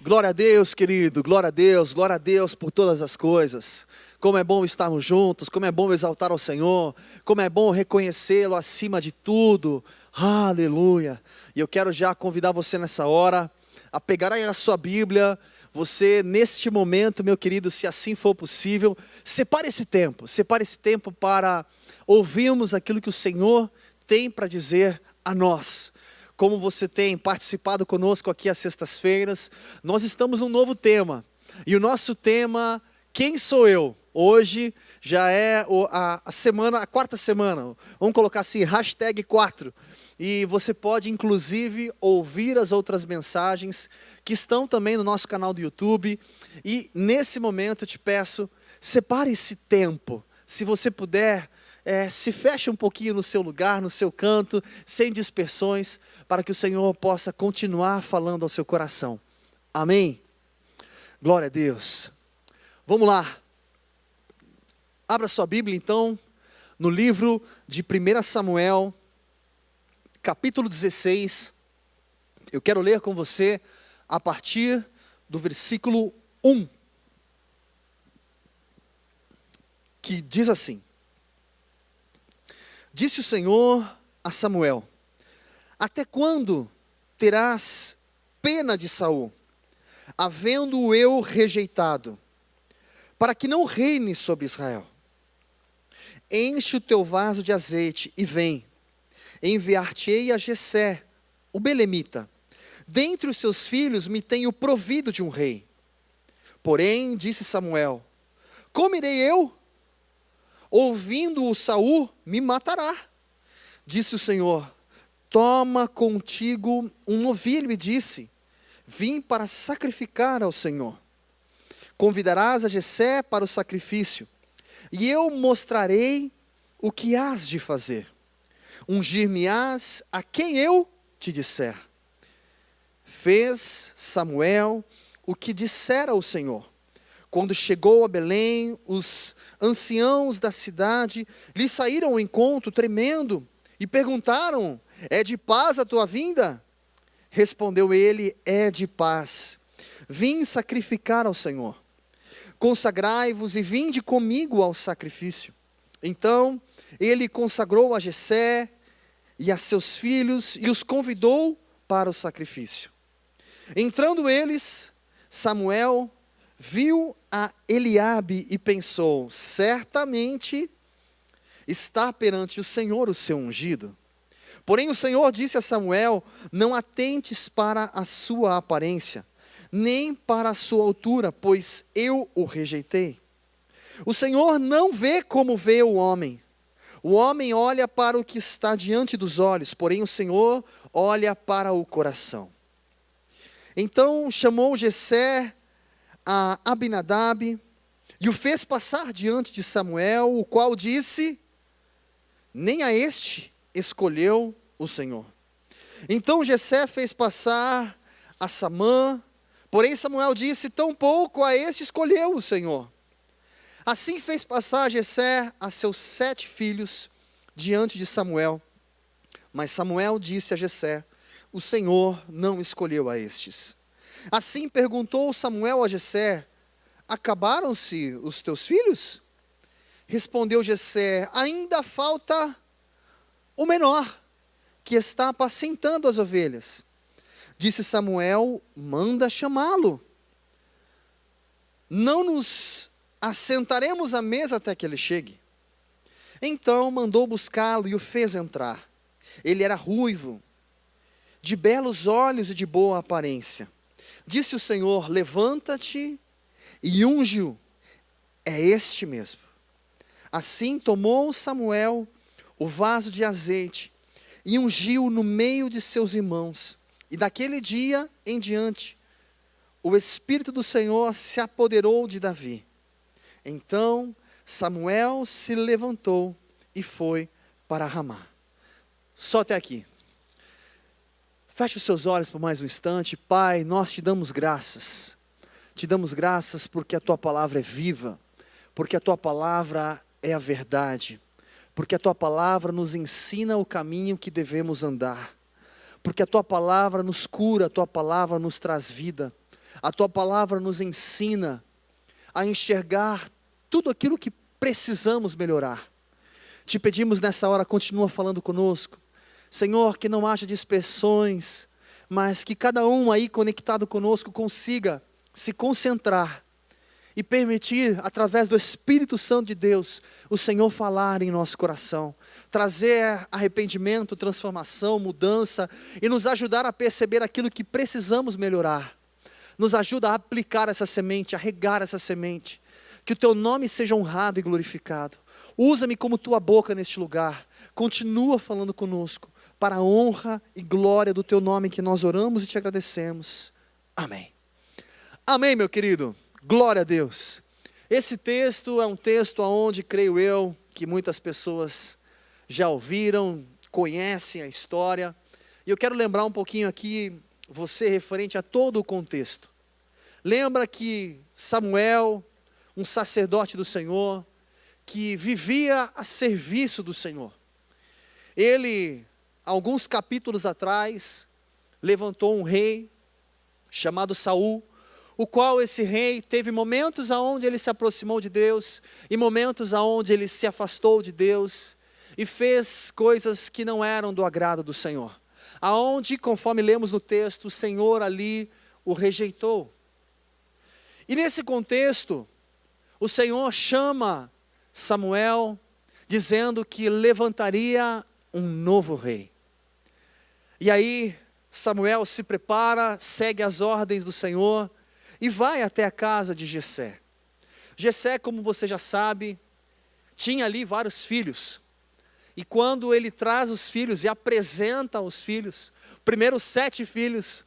Glória a Deus, querido, glória a Deus por todas as coisas. Como é bom estarmos juntos, como é bom exaltar ao Senhor, como é bom reconhecê-lo acima de tudo. Aleluia. E eu quero já convidar você nessa hora a pegar aí a sua Bíblia. Você, neste momento, meu querido, se assim for possível, separe esse tempo para ouvirmos aquilo que o Senhor tem para dizer a nós. Como você tem participado conosco aqui às sextas-feiras, nós estamos num novo tema. E o nosso tema, quem sou eu? Hoje já é a quarta semana. Vamos colocar assim, #4. E você pode, inclusive, ouvir as outras mensagens que estão também no nosso canal do YouTube. E nesse momento eu te peço, separe esse tempo. Se você puder, se feche um pouquinho no seu lugar, no seu canto, sem dispersões, para que o Senhor possa continuar falando ao seu coração. Amém? Glória a Deus. Vamos lá. Abra sua Bíblia então, no livro de 1 Samuel, capítulo 16. Eu quero ler com você a partir do versículo 1. Que diz assim: Disse o Senhor a Samuel: até quando terás pena de Saul, havendo-o eu rejeitado, para que não reine sobre Israel? Enche o teu vaso de azeite e vem, enviar-te-ei a Jessé, o belemita. Dentre os seus filhos me tenho provido de um rei. Porém, disse Samuel: como irei eu? Ouvindo-o Saul, me matará. Disse o Senhor: toma contigo um novilho, e disse: vim para sacrificar ao Senhor. Convidarás a Jessé para o sacrifício, e eu mostrarei o que hás de fazer. Ungir-me-ás a quem eu te disser. Fez Samuel o que dissera o Senhor. Quando chegou a Belém, os anciãos da cidade lhe saíram ao encontro tremendo e perguntaram: é de paz a tua vinda? Respondeu ele: é de paz. Vim sacrificar ao Senhor. Consagrai-vos e vinde comigo ao sacrifício. Então ele consagrou a Jessé e a seus filhos e os convidou para o sacrifício. Entrando eles, Samuel viu a Eliabe e pensou: certamente está perante o Senhor o seu ungido. Porém o Senhor disse a Samuel: não atentes para a sua aparência, nem para a sua altura, pois eu o rejeitei. O Senhor não vê como vê o homem. O homem olha para o que está diante dos olhos, porém o Senhor olha para o coração. Então chamou Jessé a Abinadab e o fez passar diante de Samuel, o qual disse: nem a este escolheu o Senhor. Então Jessé fez passar a Samã, porém Samuel disse: tampouco a este escolheu o Senhor. Assim fez passar Jessé a seus 7 filhos diante de Samuel. Mas Samuel disse a Jessé: o Senhor não escolheu a estes. Assim perguntou Samuel a Jessé: acabaram-se os teus filhos? Respondeu Jessé: ainda falta o menor, que está apacentando as ovelhas. Disse Samuel: manda chamá-lo. Não nos assentaremos à mesa até que ele chegue. Então mandou buscá-lo e o fez entrar. Ele era ruivo, de belos olhos e de boa aparência. Disse o Senhor: levanta-te e unge-o, é este mesmo. Assim tomou Samuel o vaso de azeite e ungiu no meio de seus irmãos. E daquele dia em diante, o Espírito do Senhor se apoderou de Davi. Então Samuel se levantou e foi para Ramá. Só até aqui. Feche os seus olhos por mais um instante. Pai, nós te damos graças. Te damos graças porque a tua palavra é viva, porque a tua palavra é a verdade, porque a tua palavra nos ensina o caminho que devemos andar, porque a tua palavra nos cura, a tua palavra nos traz vida, A tua palavra nos ensina a enxergar tudo aquilo que precisamos melhorar. Te pedimos nessa hora, continua falando conosco. Senhor, que não haja dispersões, mas que cada um aí conectado conosco consiga se concentrar e permitir, através do Espírito Santo de Deus, o Senhor falar em nosso coração, trazer arrependimento, transformação, mudança, e nos ajudar a perceber aquilo que precisamos melhorar. Nos ajuda a aplicar essa semente, a regar essa semente, que o Teu nome seja honrado e glorificado. Usa-me como Tua boca neste lugar, continua falando conosco, para a honra e glória do Teu nome que nós oramos e Te agradecemos. Amém. Amém, meu querido. Glória a Deus. Esse texto é um texto onde, creio eu, que muitas pessoas já ouviram, conhecem a história. E eu quero lembrar um pouquinho aqui, você referente a todo o contexto. Lembra que Samuel, um sacerdote do Senhor, que vivia a serviço do Senhor. Ele, alguns capítulos atrás, levantou um rei chamado Saul, o qual esse rei teve momentos aonde ele se aproximou de Deus e momentos aonde ele se afastou de Deus e fez coisas que não eram do agrado do Senhor. Aonde, conforme lemos no texto, o Senhor ali o rejeitou. E nesse contexto, o Senhor chama Samuel, dizendo que levantaria um novo rei. E aí, Samuel se prepara, segue as ordens do Senhor, e vai até a casa de Jessé. Jessé, como você já sabe, tinha ali vários filhos. E quando ele traz os filhos e apresenta os filhos, primeiro 7 filhos,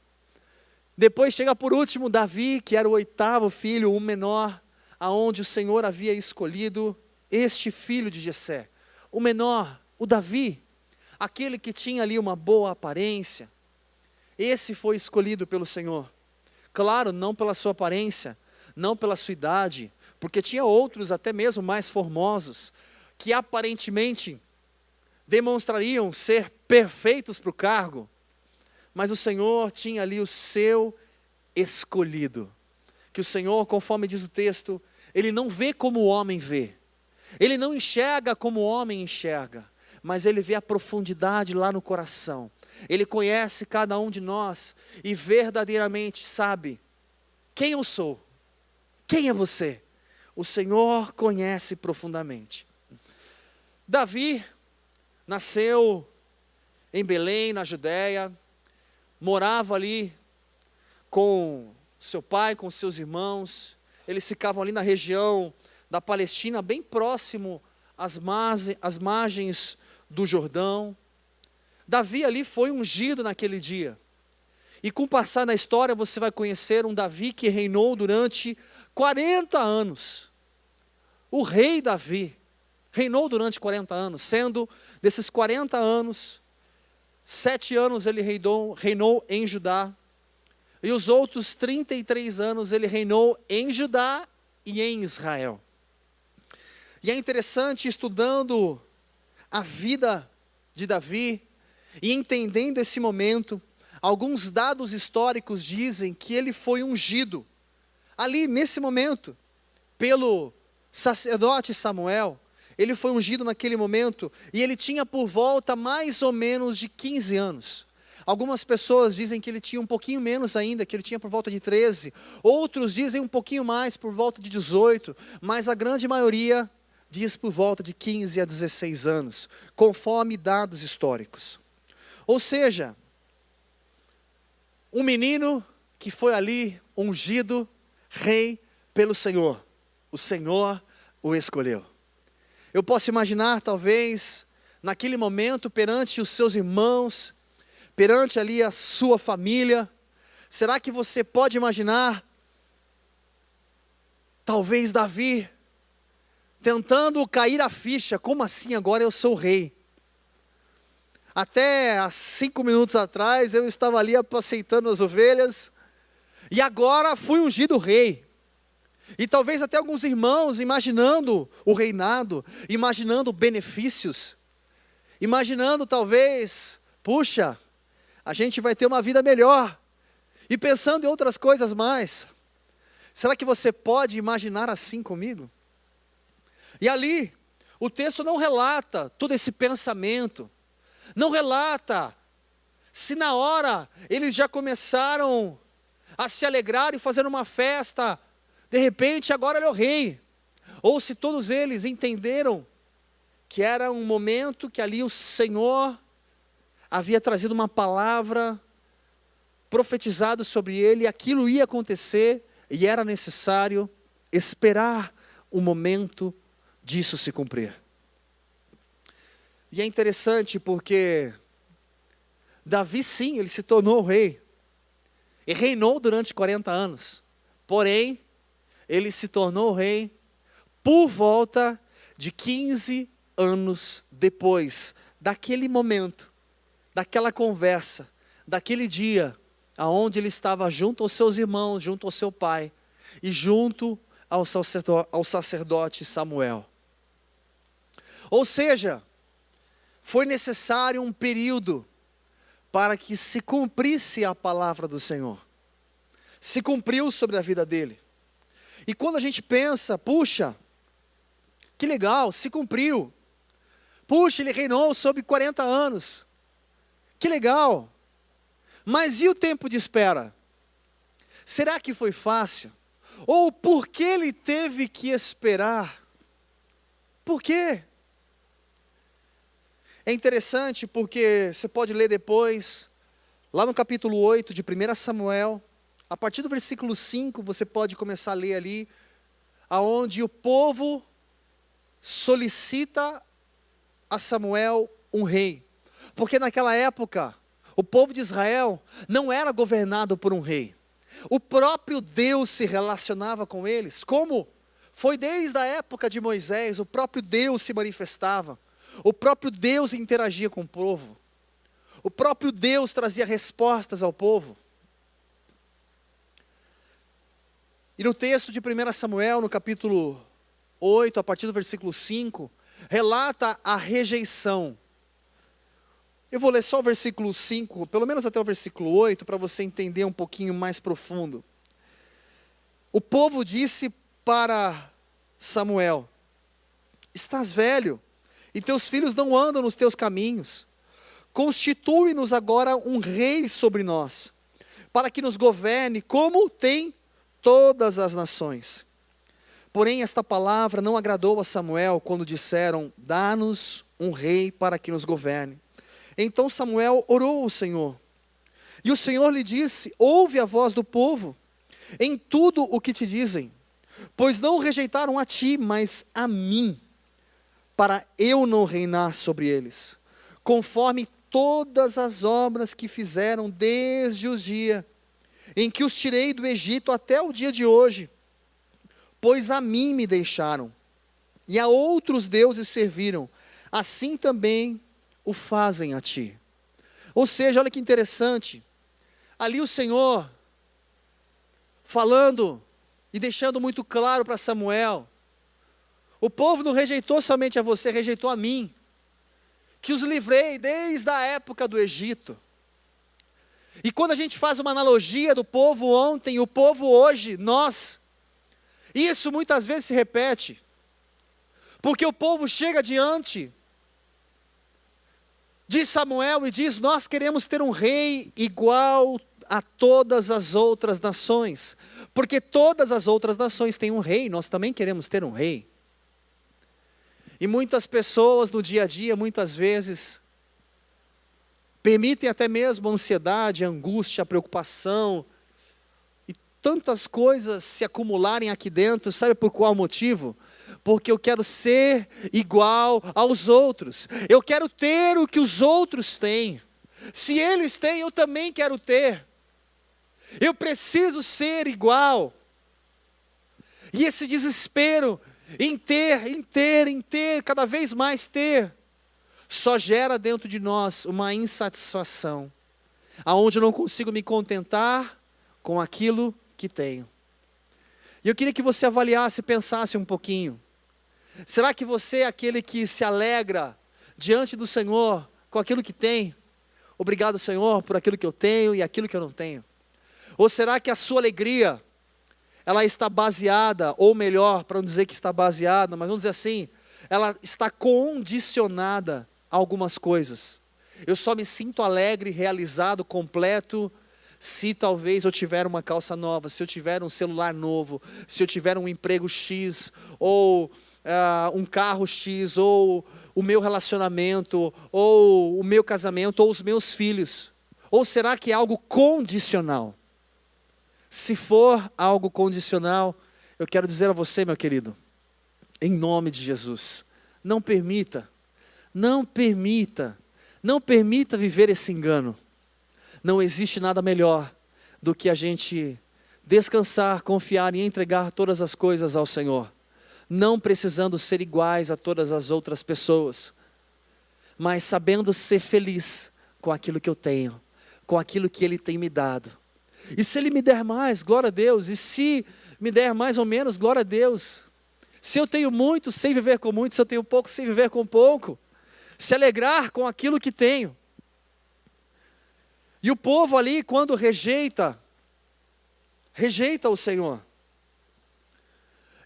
depois chega por último Davi, que era o 8º filho, o menor, aonde o Senhor havia escolhido este filho de Jessé. O menor, o Davi, aquele que tinha ali uma boa aparência, esse foi escolhido pelo Senhor. Claro, não pela sua aparência, não pela sua idade, porque tinha outros até mesmo mais formosos, que aparentemente demonstrariam ser perfeitos para o cargo, mas o Senhor tinha ali o seu escolhido, que o Senhor, conforme diz o texto, Ele não vê como o homem vê, Ele não enxerga como o homem enxerga, mas Ele vê a profundidade lá no coração. Ele conhece cada um de nós e verdadeiramente sabe quem eu sou, quem é você. O Senhor conhece profundamente. Davi nasceu em Belém, na Judéia, morava ali com seu pai, com seus irmãos. Eles ficavam ali na região da Palestina, bem próximo às margens do Jordão. Davi ali foi ungido naquele dia. E com o passar da história você vai conhecer um Davi que reinou durante 40 anos. O rei Davi reinou durante 40 anos, sendo desses 40 anos, 7 anos ele reinou em Judá. E os outros 33 anos ele reinou em Judá e em Israel. E é interessante, estudando a vida de Davi, e entendendo esse momento, alguns dados históricos dizem que ele foi ungido, ali nesse momento, pelo sacerdote Samuel. Ele foi ungido naquele momento, e ele tinha por volta mais ou menos de 15 anos. Algumas pessoas dizem que ele tinha um pouquinho menos ainda, que ele tinha por volta de 13. Outros dizem um pouquinho mais, por volta de 18. Mas a grande maioria diz por volta de 15 a 16 anos, conforme dados históricos. Ou seja, um menino que foi ali ungido rei pelo Senhor. O Senhor o escolheu. Eu posso imaginar, talvez, naquele momento, perante os seus irmãos, perante ali a sua família, será que você pode imaginar, talvez Davi, tentando cair a ficha, como assim agora eu sou rei? Até há 5 minutos atrás eu estava ali apacentando as ovelhas, e agora fui ungido rei. E talvez até alguns irmãos imaginando o reinado, imaginando benefícios, imaginando talvez, puxa, a gente vai ter uma vida melhor. e pensando em outras coisas mais. Será que você pode imaginar assim comigo? E ali, o texto não relata todo esse pensamento, não relata se na hora eles já começaram a se alegrar e fazer uma festa, de repente agora ele é o rei, ou se todos eles entenderam que era um momento que ali o Senhor havia trazido uma palavra, profetizado sobre ele, e aquilo ia acontecer, e era necessário esperar o momento disso se cumprir. E é interessante porque Davi, sim, ele se tornou rei, e reinou durante 40 anos, porém, ele se tornou rei por volta de 15 anos depois daquele momento, daquela conversa, daquele dia, aonde ele estava junto aos seus irmãos, junto ao seu pai, e junto ao sacerdote Samuel. Ou seja, foi necessário um período para que se cumprisse a palavra do Senhor. Se cumpriu sobre a vida dele. E quando a gente pensa, puxa, que legal, se cumpriu. Puxa, ele reinou sobre 40 anos. Que legal. Mas e o tempo de espera? Será que foi fácil? Ou por que ele teve que esperar? Por quê? É interessante porque você pode ler depois, lá no capítulo 8 de 1 Samuel, a partir do versículo 5, você pode começar a ler ali, aonde o povo solicita a Samuel um rei. Porque naquela época, o povo de Israel não era governado por um rei. O próprio Deus se relacionava com eles, como foi desde a época de Moisés, o próprio Deus se manifestava. O próprio Deus interagia com o povo. O próprio Deus trazia respostas ao povo. E no texto de 1 Samuel, no capítulo 8, a partir do versículo 5, relata a rejeição. Eu vou ler só o versículo 5, pelo menos até o versículo 8, para você entender um pouquinho mais profundo. O povo disse para Samuel: estás velho, e teus filhos não andam nos teus caminhos. Constitui-nos agora um rei sobre nós, para que nos governe como tem todas as nações. Porém, esta palavra não agradou a Samuel quando disseram: dá-nos um rei para que nos governe. Então Samuel orou ao Senhor, e o Senhor lhe disse: ouve a voz do povo, em tudo o que te dizem, pois não rejeitaram a ti, mas a mim, para eu não reinar sobre eles, conforme todas as obras que fizeram desde o dia em que os tirei do Egito até o dia de hoje, pois a mim me deixaram, e a outros deuses serviram, assim também o fazem a ti. Ou seja, olha que interessante, ali o Senhor, falando e deixando muito claro para Samuel, o povo não rejeitou somente a você, rejeitou a mim, que os livrei desde a época do Egito. E quando a gente faz uma analogia do povo ontem e o povo hoje, nós, isso muitas vezes se repete, porque o povo chega diante de Samuel e diz: nós queremos ter um rei igual a todas as outras nações, porque todas as outras nações têm um rei, nós também queremos ter um rei. E muitas pessoas no dia a dia, muitas vezes, permitem até mesmo a ansiedade, a angústia, a preocupação, e tantas coisas se acumularem aqui dentro, sabe por qual motivo? Porque eu quero ser igual aos outros, eu quero ter o que os outros têm, se eles têm, eu também quero ter, eu preciso ser igual, e esse desespero em ter, cada vez mais ter, só gera dentro de nós uma insatisfação, aonde eu não consigo me contentar com aquilo que tenho. E eu queria que você avaliasse, pensasse um pouquinho, será que você é aquele que se alegra diante do Senhor com aquilo que tem? Obrigado, Senhor, por aquilo que eu tenho e aquilo que eu não tenho. Ou será que a sua alegria, ela está baseada, ou melhor, para não dizer que está baseada, mas vamos dizer assim, ela está condicionada a algumas coisas. Eu só me sinto alegre, realizado, completo, se talvez eu tiver uma calça nova, se eu tiver um celular novo, se eu tiver um emprego X, ou um carro X, ou o meu relacionamento, ou o meu casamento, ou os meus filhos. Ou será que é algo condicional? Se for algo condicional, eu quero dizer a você, meu querido, em nome de Jesus, não permita viver esse engano. Não existe nada melhor do que a gente descansar, confiar e entregar todas as coisas ao Senhor, não precisando ser iguais a todas as outras pessoas, mas sabendo ser feliz com aquilo que eu tenho, com aquilo que Ele tem me dado. E se Ele me der mais, glória a Deus. E se me der mais ou menos, glória a Deus. Se eu tenho muito, sei viver com muito. Se eu tenho pouco, sei viver com pouco. Se alegrar com aquilo que tenho. E o povo ali, quando rejeita o Senhor.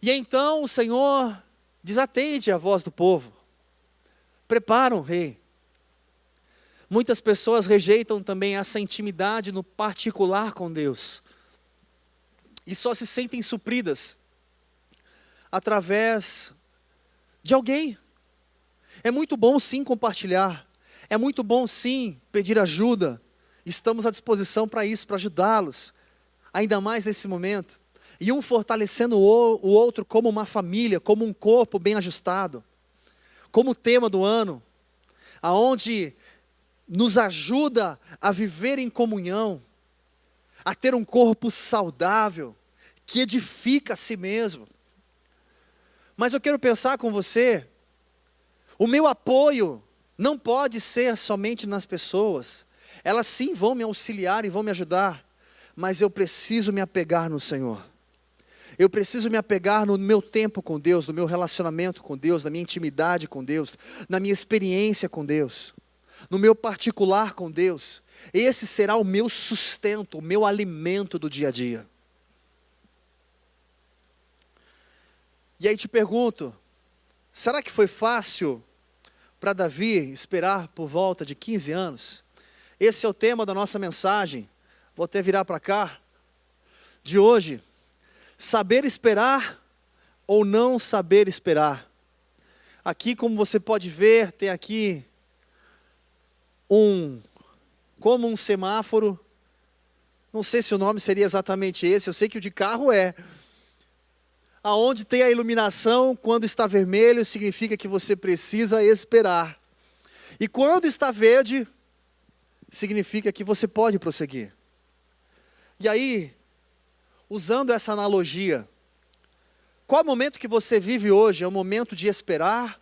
E então o Senhor desatende a voz do povo. Prepara um rei. Muitas pessoas rejeitam também essa intimidade no particular com Deus. E só se sentem supridas através de alguém. É muito bom sim compartilhar. É muito bom sim pedir ajuda. Estamos à disposição para isso, para ajudá-los. Ainda mais nesse momento. E um fortalecendo o outro como uma família, como um corpo bem ajustado. Como o tema do ano. Aonde nos ajuda a viver em comunhão, a ter um corpo saudável, que edifica a si mesmo. Mas eu quero pensar com você, o meu apoio não pode ser somente nas pessoas, elas sim vão me auxiliar e vão me ajudar, mas eu preciso me apegar no Senhor. Eu preciso me apegar no meu tempo com Deus, no meu relacionamento com Deus, na minha intimidade com Deus, na minha experiência com Deus. No meu particular com Deus. Esse será o meu sustento, o meu alimento do dia a dia. E aí te pergunto, será que foi fácil para Davi esperar por volta de 15 anos? Esse é o tema da nossa mensagem. Vou até virar para cá. De hoje. Saber esperar ou não saber esperar. Aqui, como você pode ver, tem aqui como um semáforo, não sei se o nome seria exatamente esse, eu sei que o de carro é, aonde tem a iluminação, quando está vermelho, significa que você precisa esperar, e quando está verde, significa que você pode prosseguir. E aí, usando essa analogia, qual é o momento que você vive hoje? É o momento de esperar,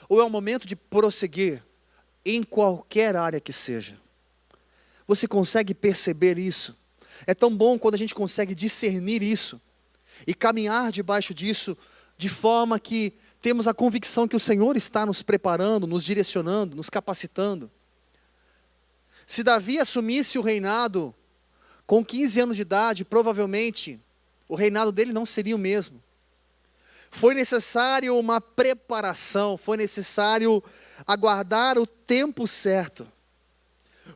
ou é o momento de prosseguir? Em qualquer área que seja. Você consegue perceber isso? É tão bom quando a gente consegue discernir isso e caminhar debaixo disso de forma que temos a convicção que o Senhor está nos preparando, nos direcionando, nos capacitando. Se Davi assumisse o reinado com 15 anos de idade, provavelmente o reinado dele não seria o mesmo. Foi necessário uma preparação, foi necessário aguardar o tempo certo.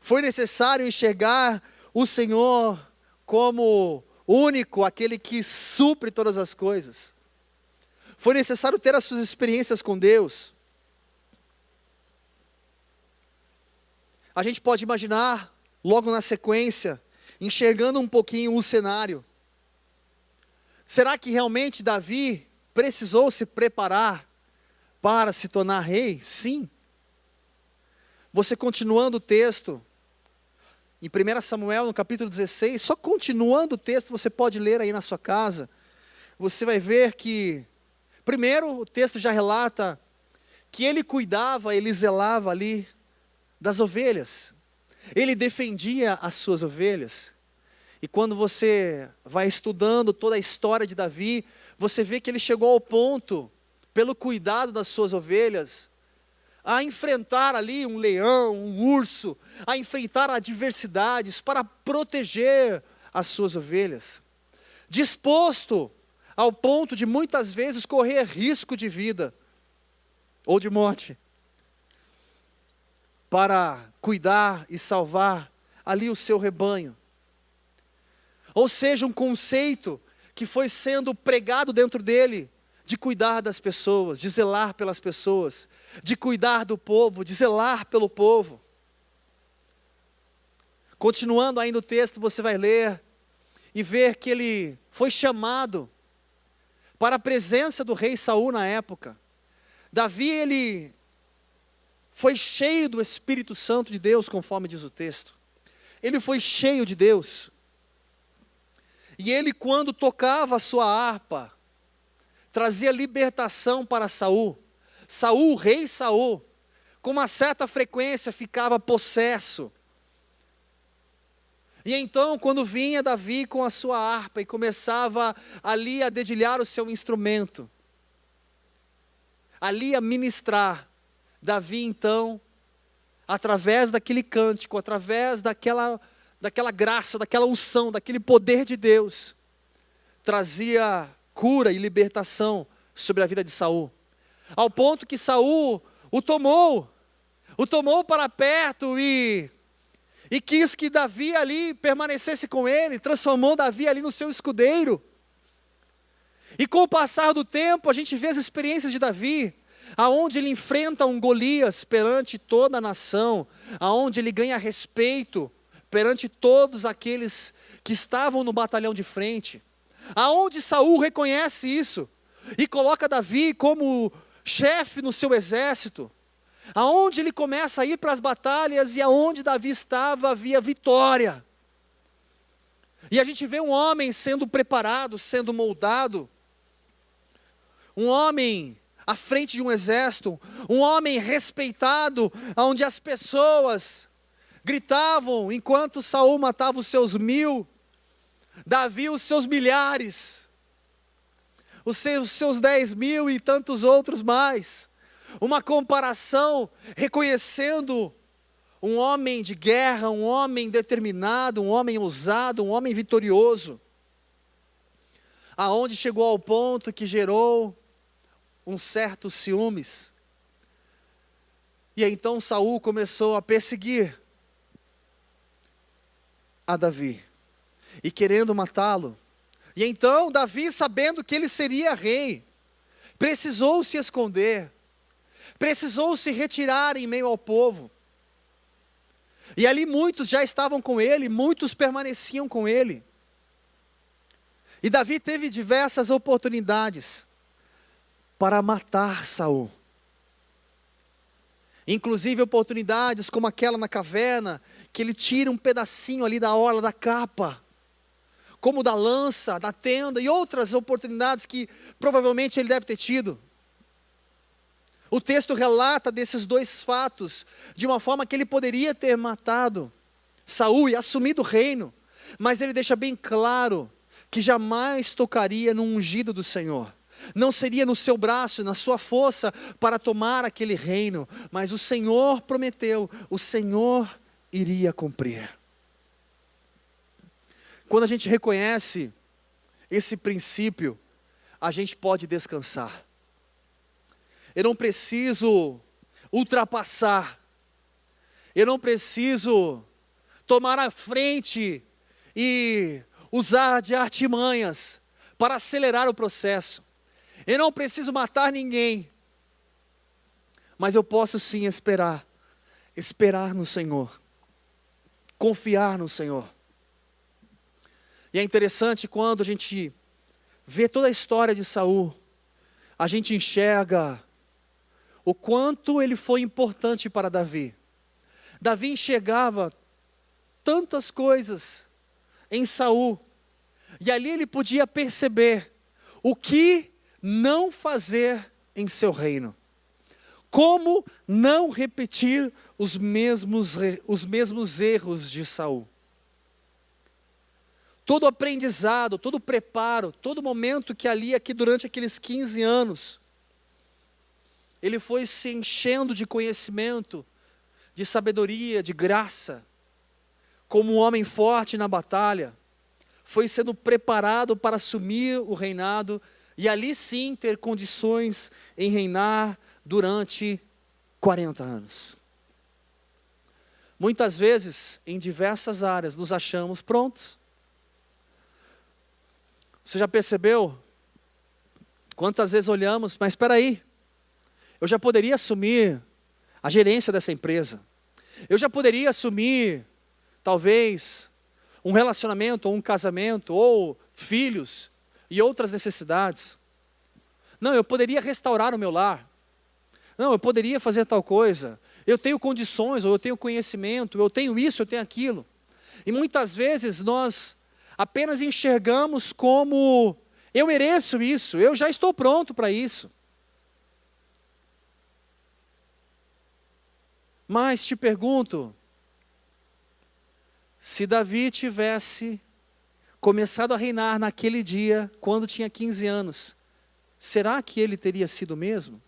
Foi necessário enxergar o Senhor como único, aquele que supre todas as coisas. Foi necessário ter as suas experiências com Deus. A gente pode imaginar, logo na sequência, enxergando um pouquinho o cenário. Será que realmente Davi precisou se preparar para se tornar rei? Sim. Você continuando o texto, em 1 Samuel, no capítulo 16, só continuando o texto, você pode ler aí na sua casa, você vai ver que, primeiro, o texto já relata que ele cuidava, ele zelava ali das ovelhas, ele defendia as suas ovelhas. E quando você vai estudando toda a história de Davi, você vê que ele chegou ao ponto, pelo cuidado das suas ovelhas, a enfrentar ali um leão, um urso, a enfrentar adversidades para proteger as suas ovelhas, disposto ao ponto de muitas vezes correr risco de vida ou de morte, para cuidar e salvar ali o seu rebanho. Ou seja, um conceito que foi sendo pregado dentro dele, de cuidar das pessoas, de zelar pelas pessoas, de cuidar do povo, de zelar pelo povo. Continuando ainda o texto, você vai ler e ver que ele foi chamado para a presença do rei Saul na época. Davi, ele foi cheio do Espírito Santo de Deus, conforme diz o texto. Ele foi cheio de Deus. E ele, quando tocava a sua harpa, trazia libertação para Saul. Saul, o rei Saul, com uma certa frequência ficava possesso. E então, quando vinha Davi com a sua harpa e começava ali a dedilhar o seu instrumento, ali a ministrar, Davi então, através daquele cântico, através daquela graça, daquela unção, daquele poder de Deus, trazia cura e libertação sobre a vida de Saul, ao ponto que Saul o tomou para perto e quis que Davi ali permanecesse com ele, transformou Davi ali no seu escudeiro. E com o passar do tempo, a gente vê as experiências de Davi, aonde ele enfrenta um Golias perante toda a nação, aonde ele ganha respeito perante todos aqueles que estavam no batalhão de frente, aonde Saul reconhece isso e coloca Davi como chefe no seu exército, aonde ele começa a ir para as batalhas e aonde Davi estava havia vitória. E a gente vê um homem sendo preparado, sendo moldado, um homem à frente de um exército, um homem respeitado, onde as pessoas gritavam enquanto Saul matava os seus 1000, Davi os seus milhares, os seus 10.000 e tantos outros mais. Uma comparação reconhecendo um homem de guerra, um homem determinado, um homem ousado, um homem vitorioso, aonde chegou ao ponto que gerou um certo ciúmes. E então Saul começou a perseguir a Davi, e querendo matá-lo. E então Davi, sabendo que ele seria rei, precisou se esconder, precisou se retirar em meio ao povo. E ali muitos já estavam com ele, muitos permaneciam com ele. E Davi teve diversas oportunidades para matar Saul. Inclusive oportunidades como aquela na caverna, que ele tira um pedacinho ali da orla da capa, como da lança, da tenda, e outras oportunidades que provavelmente ele deve ter tido. O texto relata desses dois fatos, de uma forma que ele poderia ter matado Saul e assumido o reino, mas ele deixa bem claro que jamais tocaria no ungido do Senhor. Não seria no seu braço, na sua força para tomar aquele reino, mas o Senhor prometeu, o Senhor iria cumprir. Quando a gente reconhece esse princípio, a gente pode descansar. Eu não preciso ultrapassar, eu não preciso tomar a frente e usar de artimanhas para acelerar o processo. Eu não preciso matar ninguém, mas eu posso sim esperar no Senhor, confiar no Senhor. E é interessante quando a gente vê toda a história de Saul, a gente enxerga o quanto ele foi importante para Davi. Davi enxergava tantas coisas em Saul, e ali ele podia perceber o que não fazer em seu reino, como não repetir os mesmos erros de Saul. Todo aprendizado, todo preparo, todo momento que ali, aqui durante aqueles 15 anos, ele foi se enchendo de conhecimento, de sabedoria, de graça, como um homem forte na batalha, foi sendo preparado para assumir o reinado e ali sim ter condições em reinar durante 40 anos. Muitas vezes, em diversas áreas, nos achamos prontos. Você já percebeu? Quantas vezes olhamos, mas espera aí, eu já poderia assumir a gerência dessa empresa. Eu já poderia assumir, talvez, um relacionamento, ou um casamento, ou filhos, e outras necessidades. Não, eu poderia restaurar o meu lar. Não, eu poderia fazer tal coisa. Eu tenho condições, ou eu tenho conhecimento, eu tenho isso, eu tenho aquilo. E muitas vezes nós apenas enxergamos como, eu mereço isso, eu já estou pronto para isso. Mas te pergunto, se Davi tivesse começado a reinar naquele dia, quando tinha 15 anos, será que ele teria sido o mesmo?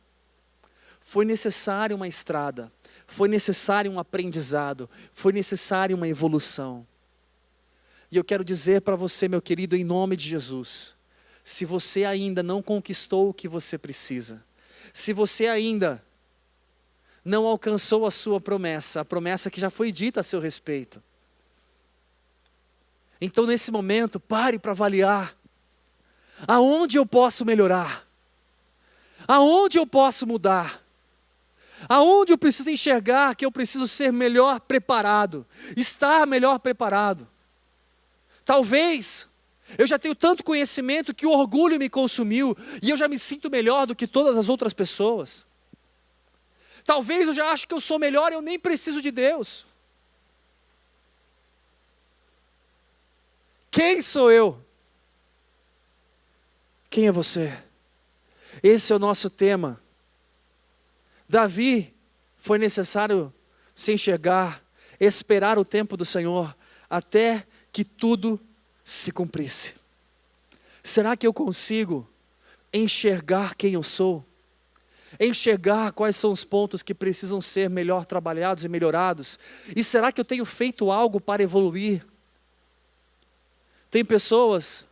Foi necessário uma estrada, foi necessário um aprendizado, foi necessário uma evolução. E eu quero dizer para você, meu querido, em nome de Jesus, se você ainda não conquistou o que você precisa, se você ainda não alcançou a sua promessa, a promessa que já foi dita a seu respeito, então nesse momento, pare para avaliar, aonde eu posso melhorar, aonde eu posso mudar, aonde eu preciso enxergar que eu preciso ser melhor preparado, estar melhor preparado. Talvez eu já tenho tanto conhecimento que o orgulho me consumiu e eu já me sinto melhor do que todas as outras pessoas. Talvez eu já acho que eu sou melhor e eu nem preciso de Deus. Quem sou eu? Quem é você? Esse é o nosso tema. Davi foi necessário se enxergar, esperar o tempo do Senhor, até que tudo se cumprisse. Será que eu consigo enxergar quem eu sou? Enxergar quais são os pontos que precisam ser melhor trabalhados e melhorados? E será que eu tenho feito algo para evoluir? Tem pessoas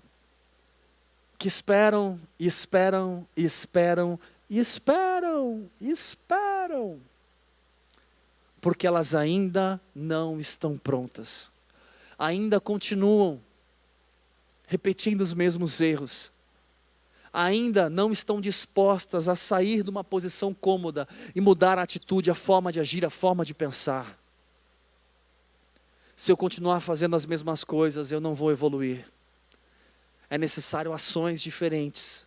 que esperam, e esperam, e esperam, e esperam, e esperam, porque elas ainda não estão prontas, ainda continuam repetindo os mesmos erros, ainda não estão dispostas a sair de uma posição cômoda e mudar a atitude, a forma de agir, a forma de pensar. Se eu continuar fazendo as mesmas coisas, eu não vou evoluir. É necessário ações diferentes,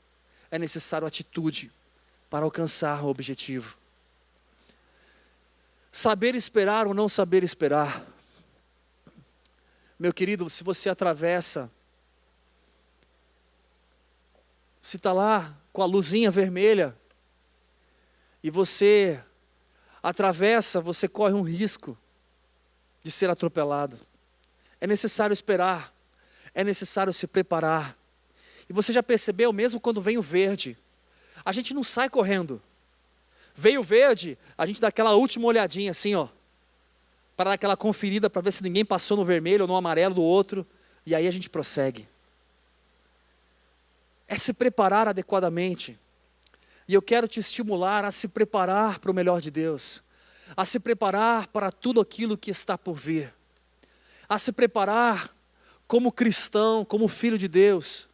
é necessário atitude para alcançar o objetivo. Saber esperar ou não saber esperar. Meu querido, se você atravessa, se está lá com a luzinha vermelha, e você atravessa, você corre um risco de ser atropelado. É necessário esperar, é necessário se preparar. E você já percebeu, mesmo quando vem o verde, a gente não sai correndo. Veio o verde, a gente dá aquela última olhadinha assim, ó, para dar aquela conferida para ver se ninguém passou no vermelho ou no amarelo do outro, e aí a gente prossegue. É se preparar adequadamente. E eu quero te estimular a se preparar para o melhor de Deus, a se preparar para tudo aquilo que está por vir, a se preparar como cristão, como filho de Deus.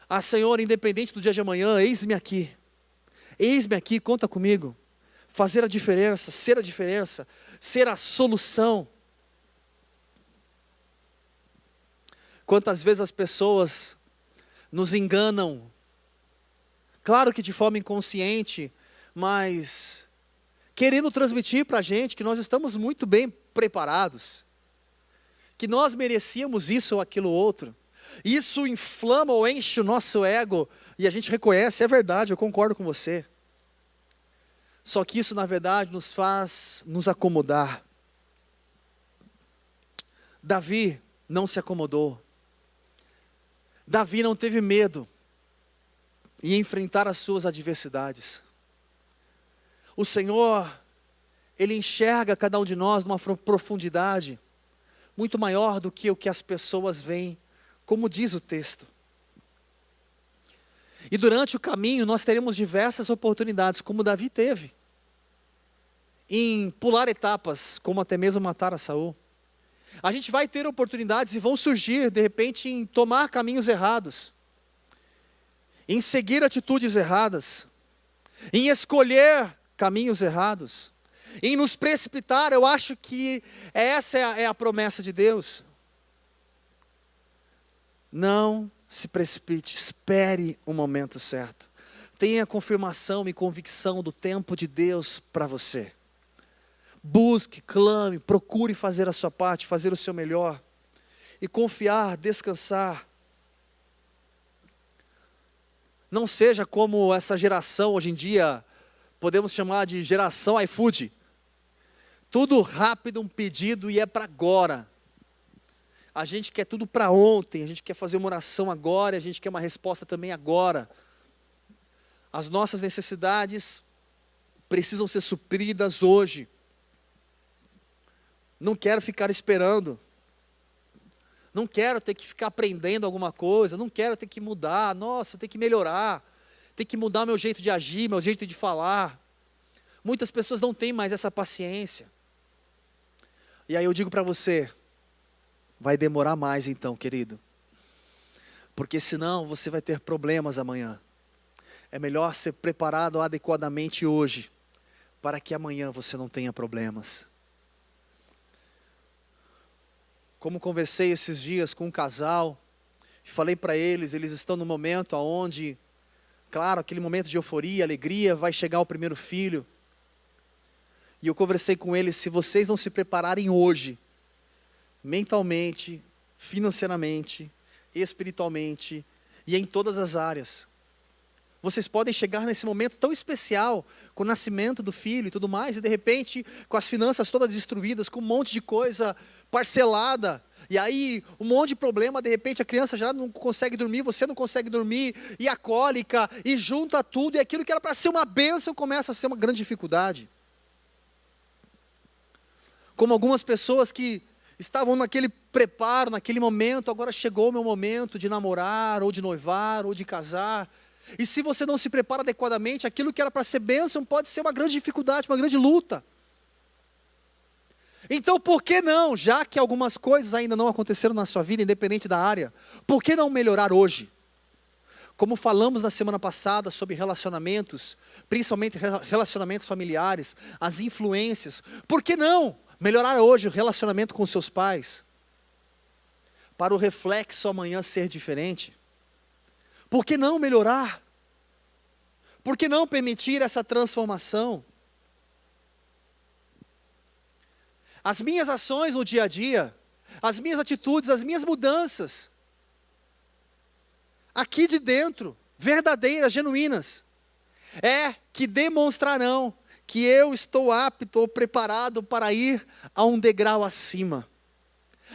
Ah, Senhor, independente do dia de amanhã, eis-me aqui, conta comigo. Fazer a diferença, ser a solução. Quantas vezes as pessoas nos enganam, claro que de forma inconsciente, mas querendo transmitir para a gente que nós estamos muito bem preparados, que nós merecíamos isso ou aquilo outro. Isso inflama ou enche o nosso ego, e a gente reconhece, é verdade, eu concordo com você. Só que isso na verdade nos faz nos acomodar. Davi não se acomodou. Davi não teve medo em enfrentar as suas adversidades. O Senhor, Ele enxerga cada um de nós numa profundidade muito maior do que o que as pessoas veem como diz o texto. E durante o caminho nós teremos diversas oportunidades, como Davi teve, em pular etapas, como até mesmo matar a Saul. A gente vai ter oportunidades e vão surgir, de repente, em tomar caminhos errados, em seguir atitudes erradas, em escolher caminhos errados, em nos precipitar. Eu acho que essa é a promessa de Deus. Não se precipite, espere o momento certo. Tenha confirmação e convicção do tempo de Deus para você. Busque, clame, procure fazer a sua parte, fazer o seu melhor. E confiar, descansar. Não seja como essa geração hoje em dia, podemos chamar de geração iFood. Tudo rápido, um pedido e é para agora. A gente quer tudo para ontem, a gente quer fazer uma oração agora, a gente quer uma resposta também agora. As nossas necessidades precisam ser supridas hoje. Não quero ficar esperando. Não quero ter que ficar aprendendo alguma coisa, não quero ter que mudar, nossa, ter que melhorar, ter que mudar meu jeito de agir, meu jeito de falar. Muitas pessoas não têm mais essa paciência. E aí eu digo para você, vai demorar mais então, querido. Porque senão você vai ter problemas amanhã. É melhor ser preparado adequadamente hoje, para que amanhã você não tenha problemas. Como conversei esses dias com um casal, falei para eles estão no momento onde, claro, aquele momento de euforia, alegria, vai chegar o primeiro filho. E eu conversei com eles, se vocês não se prepararem hoje, mentalmente, financeiramente, espiritualmente e em todas as áreas, vocês podem chegar nesse momento tão especial, com o nascimento do filho e tudo mais, e de repente, com as finanças todas destruídas, com um monte de coisa parcelada, e aí um monte de problema, de repente a criança já não consegue dormir, você não consegue dormir, e a cólica, e junta tudo, e aquilo que era para ser uma bênção começa a ser uma grande dificuldade. Como algumas pessoas que estavam naquele preparo, naquele momento, agora chegou o meu momento de namorar, ou de noivar, ou de casar. E se você não se prepara adequadamente, aquilo que era para ser bênção pode ser uma grande dificuldade, uma grande luta. Então por que não, já que algumas coisas ainda não aconteceram na sua vida, independente da área, por que não melhorar hoje? Como falamos na semana passada sobre relacionamentos, principalmente relacionamentos familiares, as influências, por que não melhorar hoje o relacionamento com seus pais? Para o reflexo amanhã ser diferente. Por que não melhorar? Por que não permitir essa transformação? As minhas ações no dia a dia, as minhas atitudes, as minhas mudanças, aqui de dentro, verdadeiras, genuínas, é que demonstrarão que eu estou apto ou preparado para ir a um degrau acima,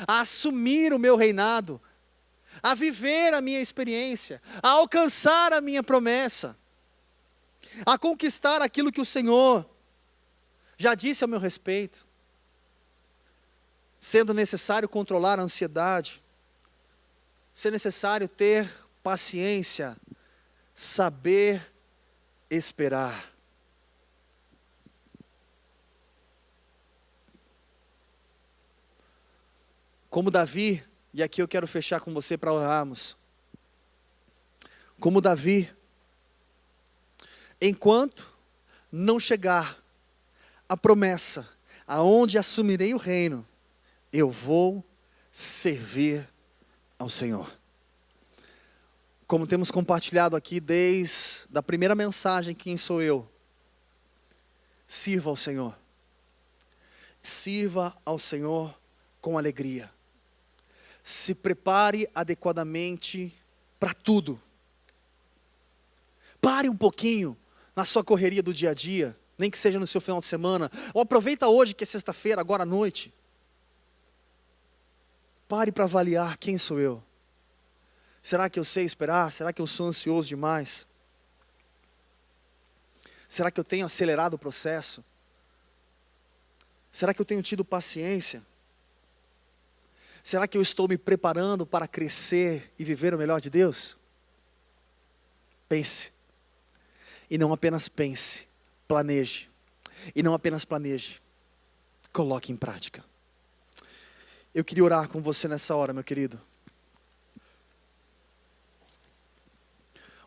a assumir o meu reinado, a viver a minha experiência, a alcançar a minha promessa, a conquistar aquilo que o Senhor já disse ao meu respeito. Sendo necessário controlar a ansiedade, se necessário ter paciência, saber esperar. Como Davi, e aqui eu quero fechar com você para orarmos. Como Davi, enquanto não chegar a promessa, aonde assumirei o reino, eu vou servir ao Senhor. Como temos compartilhado aqui desde a primeira mensagem, quem sou eu? Sirva ao Senhor. Sirva ao Senhor com alegria. Se prepare adequadamente para tudo. Pare um pouquinho na sua correria do dia a dia, nem que seja no seu final de semana, ou aproveita hoje que é sexta-feira, agora à noite. Pare para avaliar quem sou eu. Será que eu sei esperar? Será que eu sou ansioso demais? Será que eu tenho acelerado o processo? Será que eu tenho tido paciência? Será que eu estou me preparando para crescer e viver o melhor de Deus? Pense. E não apenas pense, planeje. E não apenas planeje, coloque em prática. Eu queria orar com você nessa hora, meu querido.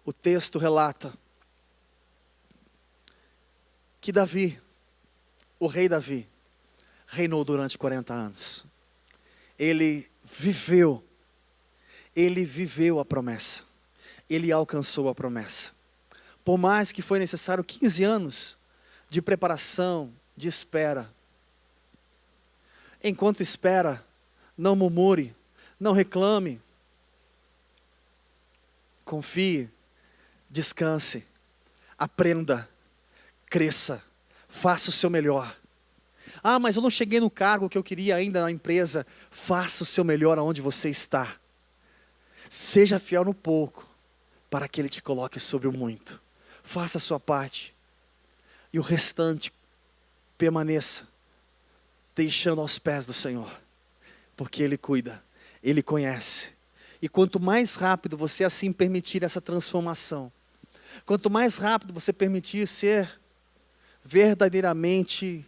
O texto relata que Davi, o rei Davi, reinou durante 40 anos. Ele viveu a promessa. Ele alcançou a promessa. Por mais que foi necessário 15 anos de preparação, de espera. Enquanto espera, não murmure, não reclame. Confie, descanse, aprenda, cresça, faça o seu melhor. Ah, mas eu não cheguei no cargo que eu queria ainda na empresa. Faça o seu melhor aonde você está. Seja fiel no pouco, para que Ele te coloque sobre o muito. Faça a sua parte. E o restante permaneça, deixando aos pés do Senhor. Porque Ele cuida, Ele conhece. E quanto mais rápido você assim permitir essa transformação, quanto mais rápido você permitir ser verdadeiramente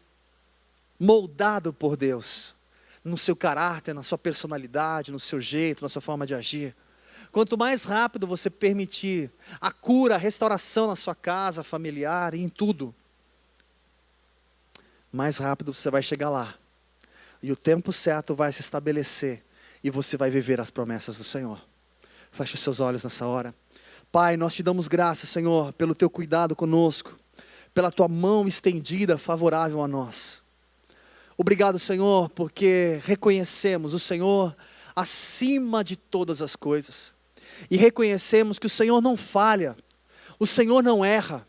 moldado por Deus, no seu caráter, na sua personalidade, no seu jeito, na sua forma de agir, quanto mais rápido você permitir a cura, a restauração na sua casa, familiar e em tudo, mais rápido você vai chegar lá. E o tempo certo vai se estabelecer. E você vai viver as promessas do Senhor. Feche os seus olhos nessa hora. Pai, nós te damos graças, Senhor, pelo teu cuidado conosco. Pela tua mão estendida, favorável a nós. Obrigado, Senhor, porque reconhecemos o Senhor acima de todas as coisas. E reconhecemos que o Senhor não falha. O Senhor não erra.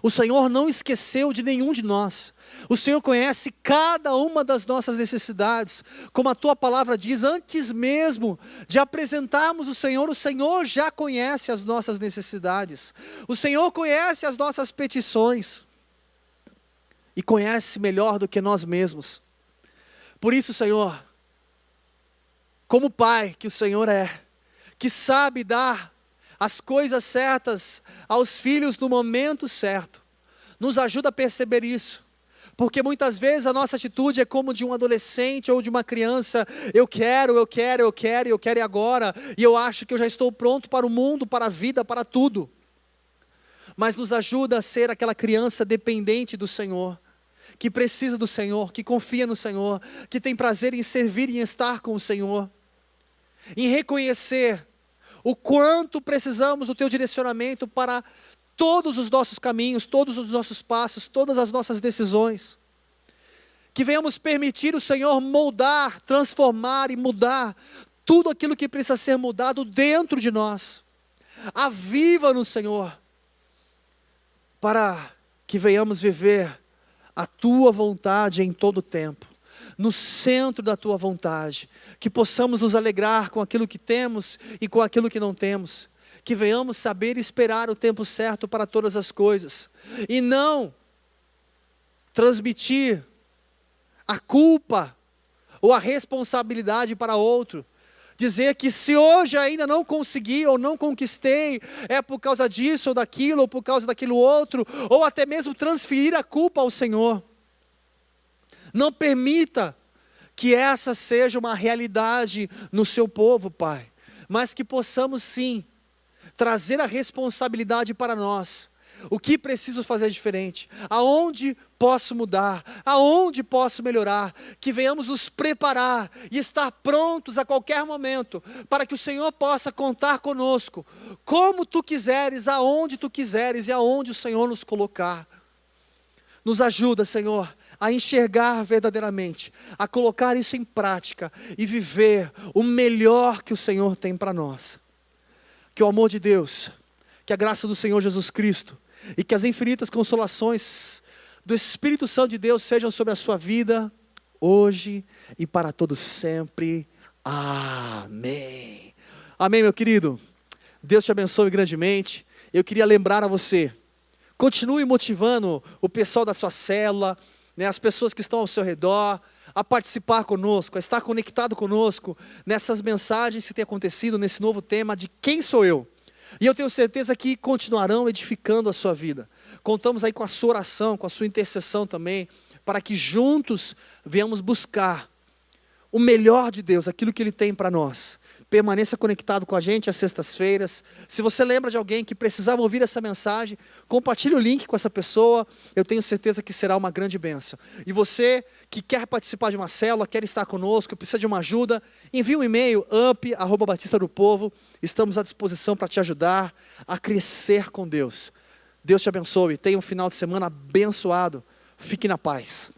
O Senhor não esqueceu de nenhum de nós. O Senhor conhece cada uma das nossas necessidades. Como a tua palavra diz, antes mesmo de apresentarmos o Senhor já conhece as nossas necessidades. O Senhor conhece as nossas petições. E conhece melhor do que nós mesmos. Por isso, Senhor, como Pai que o Senhor é, que sabe dar as coisas certas aos filhos no momento certo, nos ajuda a perceber isso, porque muitas vezes a nossa atitude é como de um adolescente ou de uma criança. Eu quero e agora, e eu acho que eu já estou pronto para o mundo, para a vida, para tudo, mas nos ajuda a ser aquela criança dependente do Senhor, que precisa do Senhor, que confia no Senhor, que tem prazer em servir e em estar com o Senhor, em reconhecer o quanto precisamos do teu direcionamento para todos os nossos caminhos, todos os nossos passos, todas as nossas decisões. Que venhamos permitir o Senhor moldar, transformar e mudar tudo aquilo que precisa ser mudado dentro de nós. Aviva-nos, Senhor, para que venhamos viver a tua vontade em todo o tempo. No centro da tua vontade, que possamos nos alegrar com aquilo que temos e com aquilo que não temos, que venhamos saber esperar o tempo certo para todas as coisas, e não transmitir a culpa ou a responsabilidade para outro, dizer que se hoje ainda não consegui ou não conquistei, é por causa disso ou daquilo, ou por causa daquilo outro, ou até mesmo transferir a culpa ao Senhor. Não permita que essa seja uma realidade no seu povo, Pai, mas que possamos sim, trazer a responsabilidade para nós. O que preciso fazer diferente? Aonde posso mudar? Aonde posso melhorar? Que venhamos nos preparar e estar prontos a qualquer momento, para que o Senhor possa contar conosco, como Tu quiseres, aonde Tu quiseres e aonde o Senhor nos colocar. Nos ajuda, Senhor, a enxergar verdadeiramente, a colocar isso em prática e viver o melhor que o Senhor tem para nós. Que o amor de Deus, que a graça do Senhor Jesus Cristo e que as infinitas consolações do Espírito Santo de Deus sejam sobre a sua vida, hoje e para todos sempre. Amém. Amém, meu querido. Deus te abençoe grandemente. Eu queria lembrar a você, continue motivando o pessoal da sua célula, as pessoas que estão ao seu redor, a participar conosco, a estar conectado conosco nessas mensagens que têm acontecido nesse novo tema de quem sou eu. E eu tenho certeza que continuarão edificando a sua vida. Contamos aí com a sua oração, com a sua intercessão também, para que juntos venhamos buscar o melhor de Deus, aquilo que Ele tem para nós. Permaneça conectado com a gente às sextas-feiras. Se você lembra de alguém que precisava ouvir essa mensagem, compartilhe o link com essa pessoa. Eu tenho certeza que será uma grande bênção. E você que quer participar de uma célula, quer estar conosco, precisa de uma ajuda, envie um e-mail, up@batistadopovo. Estamos à disposição para te ajudar a crescer com Deus. Deus te abençoe. Tenha um final de semana abençoado. Fique na paz.